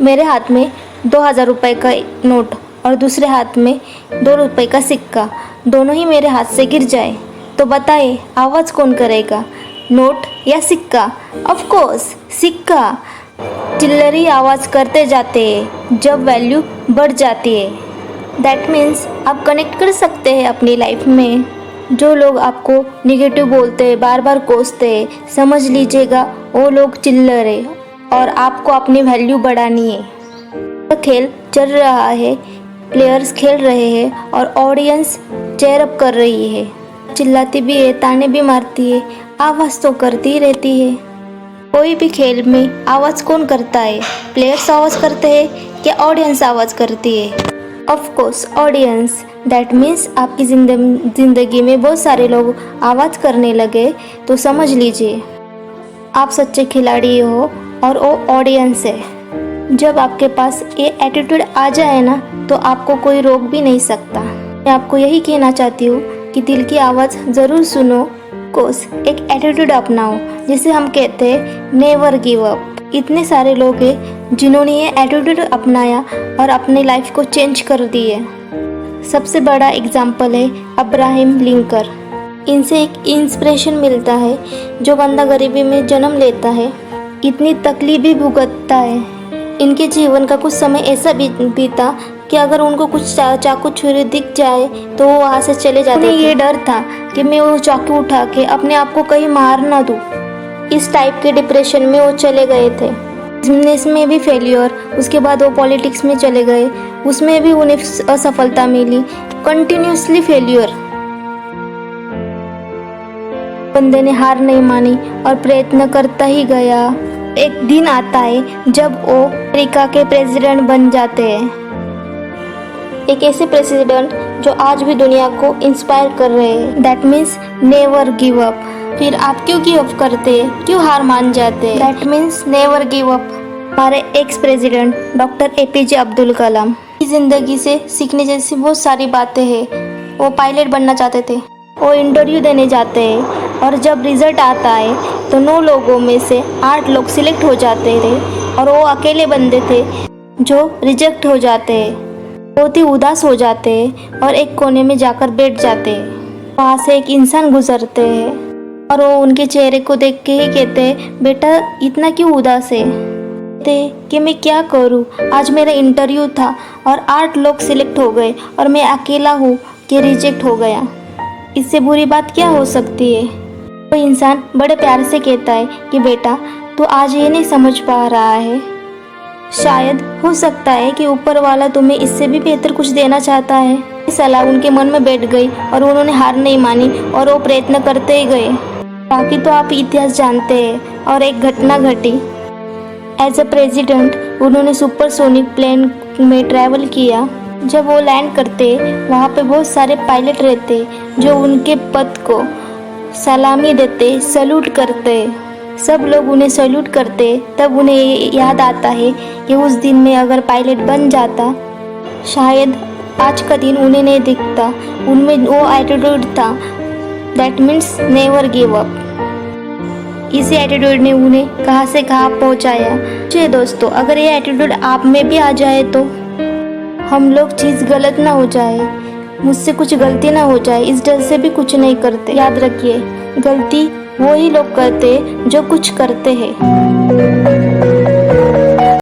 मेरे हाथ में 2000 रुपये का नोट और दूसरे हाथ में 2 रुपये का सिक्का, दोनों ही मेरे हाथ से गिर जाए तो बताइए आवाज़ कौन करेगा, नोट या सिक्का? ऑफ कोर्स सिक्का। चिल्लरी आवाज़ करते जाते हैं जब वैल्यू बढ़ जाती है। दैट मीन्स आप कनेक्ट कर सकते हैं अपनी लाइफ में। जो लोग आपको निगेटिव बोलते हैं, बार बार कोसते हैं, समझ लीजिएगा वो लोग चिल्लर है और आपको अपनी वैल्यू बढ़ानी है। खेल चल रहा है, प्लेयर्स खेल रहे हैं और ऑडियंस चेयर अप कर रही है, चिल्लाती भी है, ताने भी मारती है, आवाज़ तो करती ही रहती है। कोई भी खेल में आवाज़ कौन करता है? प्लेयर्स आवाज़ करते हैं या ऑडियंस आवाज़ करती है? Of course audience. That means आपकी ज़िंदगी में बहुत सारे लोग आवाज़ करने लगे तो समझ लीजिए आप सच्चे खिलाड़ी हो और वो ऑडियंस है। जब आपके पास ये एटीट्यूड आ जाए ना तो आपको कोई रोक भी नहीं सकता। मैं आपको यही कहना चाहती हूँ कि दिल की आवाज़ ज़रूर सुनो, कोस एक एटीट्यूड अपनाओ, जिसे हम कहते हैं नेवर गिव अप। इतने सारे लोग हैं जिन्होंने ये एटीट्यूड अपनाया और अपनी लाइफ को चेंज कर दी है। सबसे बड़ा एग्जाम्पल है अब्राहम लिंकन। इनसे एक इंस्पिरेशन मिलता है। जो बंदा गरीबी में जन्म लेता है, इतनी तकलीफ भी भुगतता है, इनके जीवन का कुछ समय ऐसा बीता कि अगर उनको कुछ चाकू छुरी दिख जाए तो वो वहाँ से चले जाते थे। उन्हें ये डर था कि मैं वो चाकू उठा के अपने आप को कहीं मार ना दूँ। इस टाइप के डिप्रेशन में वो चले गए थे। बिजनेस में भी फेलियर, उसके बाद वो पॉलिटिक्स में चले गए, उसमें भी उन्हें असफलता मिली, कंटिन्यूसली फेलियर। बंदे ने हार नहीं मानी और प्रयत्न करता ही गया। एक दिन आता है जब वो अमेरिका के प्रेसिडेंट बन जाते हैं, एक ऐसे प्रेसिडेंट जो आज भी दुनिया को इंस्पायर कर रहे हैं। That means never give up. फिर आप क्यों गिव अप करते हैं, क्यों हार मान जाते हैं? That means never give up. हमारे ex president doctor APJ Abdul Kalam की ज़िंदगी से सीखने जैसी बहुत सारी बातें हैं। वो पायलट बनना चाहते थे, वो इंटरव्यू देने जाते हैं और जब रिज़ल्ट आता है तो 9 लोगों में से 8 लोग सिलेक्ट हो जाते थे और वो अकेले बंदे थे जो रिजेक्ट हो जाते हैं। बहुत ही उदास हो जाते हैं और एक कोने में जाकर बैठ जाते हैं। वहाँ से एक इंसान गुजरते हैं और वो उनके चेहरे को देख के ही कहते हैं, बेटा इतना क्यों उदास है? कहते कि मैं क्या करूँ, आज मेरा इंटरव्यू था और 8 लोग सिलेक्ट हो गए और मैं अकेला हूँ कि रिजेक्ट हो गया। इससे बुरी बात क्या हो सकती है? वो इंसान बड़े प्यार से कहता है कि बेटा तू आज ये नहीं समझ पा रहा है, शायद हो सकता है कि ऊपर वाला तुम्हें इससे भी बेहतर कुछ देना चाहता है। सलाह उनके मन में बैठ गई और उन्होंने हार नहीं मानी और वो प्रयत्न करते ही गए। बाकी तो आप इतिहास जानते हैं। और एक घटना घटी। एज अ प्रेसिडेंट उन्होंने सुपरसोनिक प्लेन में ट्रैवल किया। जब वो लैंड करते वहाँ पे बहुत सारे पायलट रहते जो उनके पद को सलामी देते, सैल्यूट करते। सब लोग उन्हें सैल्यूट करते। तब उन्हें याद आता है कि उस दिन में अगर पायलट बन जाता शायद आज का दिन उन्हें नहीं दिखता। उनमें वो एटीट्यूड था, that means never give up. इसी एटीट्यूड ने उन्हें कहाँ से कहाँ पहुँचाया। जी दोस्तों, अगर ये एटीट्यूड आप में भी आ जाए तो हम लोग चीज़ गलत ना हो जाए, मुझसे कुछ गलती ना हो जाए, इस डर से भी कुछ नहीं करते। याद रखिए, गलती वो ही लोग करते जो कुछ करते हैं।